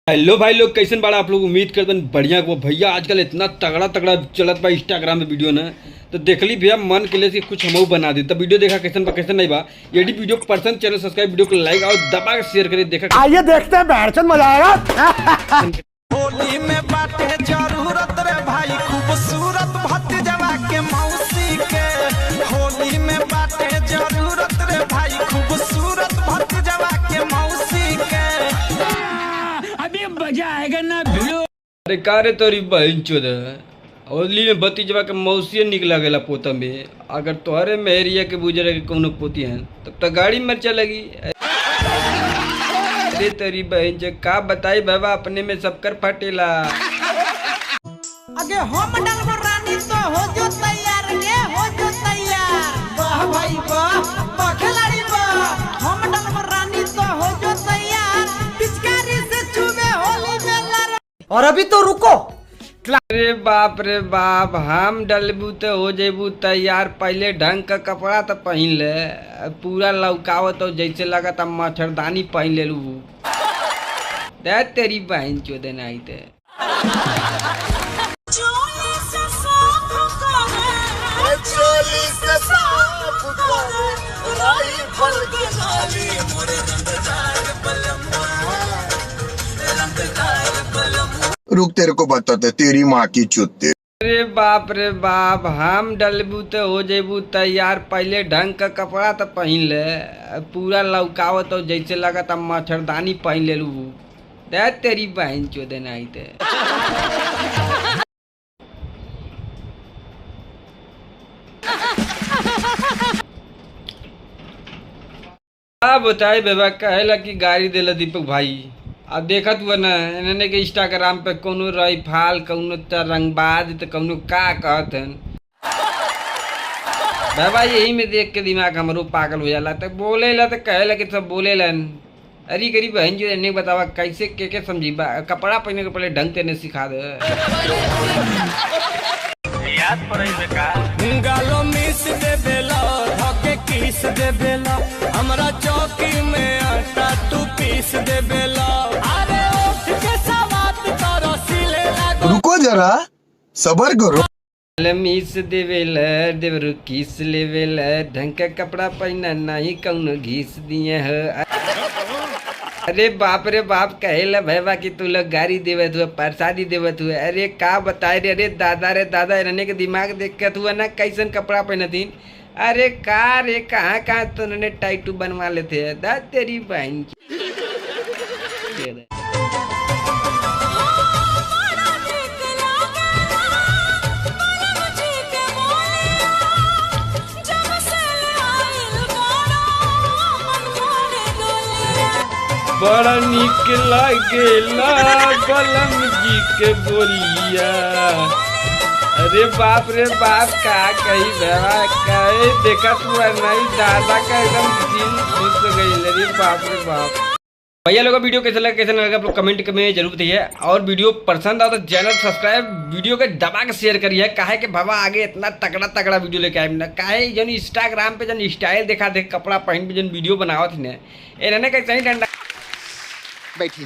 Hello भाई लोग, कैसन बाड़ा आप लोग। उम्मीद करते हैं बढ़िया। वो भैया आजकल इतना तगड़ा तगड़ा चलत बा इंस्टाग्राम में वीडियो ना, तो देखली भैया मन के लिए कि कुछ हमहू बना दी। तब वीडियो देखा कैसन बा कैसन नहीं बा। यदि वीडियो पसंद चैनल सब्सक्राइब, वीडियो को लाइक और दबा के शेयर करिए। देखा आइए देखते हैं, बैठचंद मजा आएगा। होली में बाटे जरूरत रे भाई खूबसूरत भतीजवा के मौसी के। होली में बाटे जरूरत रे भाई खूबसूरत भतीजवा के मौसी के। अभी मजा आएगा ना भिड़ो। अरे का रे तोरी बहन चोद, होली में भतीजवा के मौसी निकला गेला पोता में। अगर तोहरे मेहरिया के बुजरे के कोनो पोती है तब तो गाड़ी में चलेगी। अरे तेरी बहन जो का बताई बाबा, अपने में सबकर फटेला। अगे हम डलबो रानी तो हो जो तैयार, ये हो जो तैयार। वाह भाई वाह, वाह खिलाड़ी वाह। हम डलबो रानी तो हो जो तैयार, पिचकारी से छुबे होली में लड़। और अभी तो रुको। अरे बाप रे बाप, हम डलबू तो हो जेबू तैयार। पहले ढंग का कपड़ा तो पहन ले, पूरा लौकावत हो जैसे लगा था मच्छरदानी पहन ले लू। तेरी बहन चोदे नहीं थे। रुक, तेरे को बताते तेरी माँ की चुत्ते। अरे बाप रे बाप, हम डलबू तो हो जेबू तैयार। पहले ढंग का कपड़ा तो पहन ले, पूरा लौकावत हो जैसे लगा था मच्छरदानी पहन ले लू। तेरी बहन चोदे नहीं थे। बताए बेबा कहेला कि गाड़ी देला दीपक भाई। अब देखत हुआ ना इन्होंने के इंस्टाग्राम पे कोनो राइफल, कोनो रंगबाज, तो कोनो का कहत हन बाबा। यही में देख के दिमाग हमरो पागल हो जाला। तो बोले ला तो कहेला कि सब बोले लन। अरे गरीब बहन जी ने बतावा कैसे के समझी बा। कपड़ा पहने के पहले ढंग तेने सिखा दे। याद पड़े बेका गालो मिस दे बेला, धके किस दे बेला। हमरा चौकी में आटा तू पीस दे बेला। अरे उठ के सवात तोरो सिले लागो। रुको जरा, सबर करो। मिस देवेल देवरु किस लेवेल, ढंग का कपड़ा पहना नहीं कौनो घीस दिए है। अरे बाप रे बाप, कहेला भैया कि तू लोग गाड़ी देवत हुआ, प्रसादी देवत हुआ। अरे का बताए रे। अरे दादा रे दादा, रहने के दिमाग देख के हुआ ना कैसन कपड़ा पहनतीन। अरे का रे, कहाँ कहाँ तो उन्होंने टाइटू बनवा लेते है। दा तेरी बहन की। बड़ा निक लागेला बलम जी के बोलिया। अरे बाप रे बाप, का कही भैया कहे देखत हुआ नहीं दादा का एकदम दिल खुश हो गई। अरे बाप रे बाप। भैया लोगों वीडियो कैसा लगा आप लोग कमेंट में जरूर बताइए। और वीडियो पसंद आओ तो चैनल सब्सक्राइब, वीडियो के दबा के शेयर करिए। काहे कि बाबा आगे इतना तगड़ा तगड़ा वीडियो लेके आए ना। काहे जन इंस्टाग्राम पे जन स्टाइल देखा देख कपड़ा पहन पे जन वीडियो बनावत ने, इन्होंने कैसे ही डंडा बैठिए।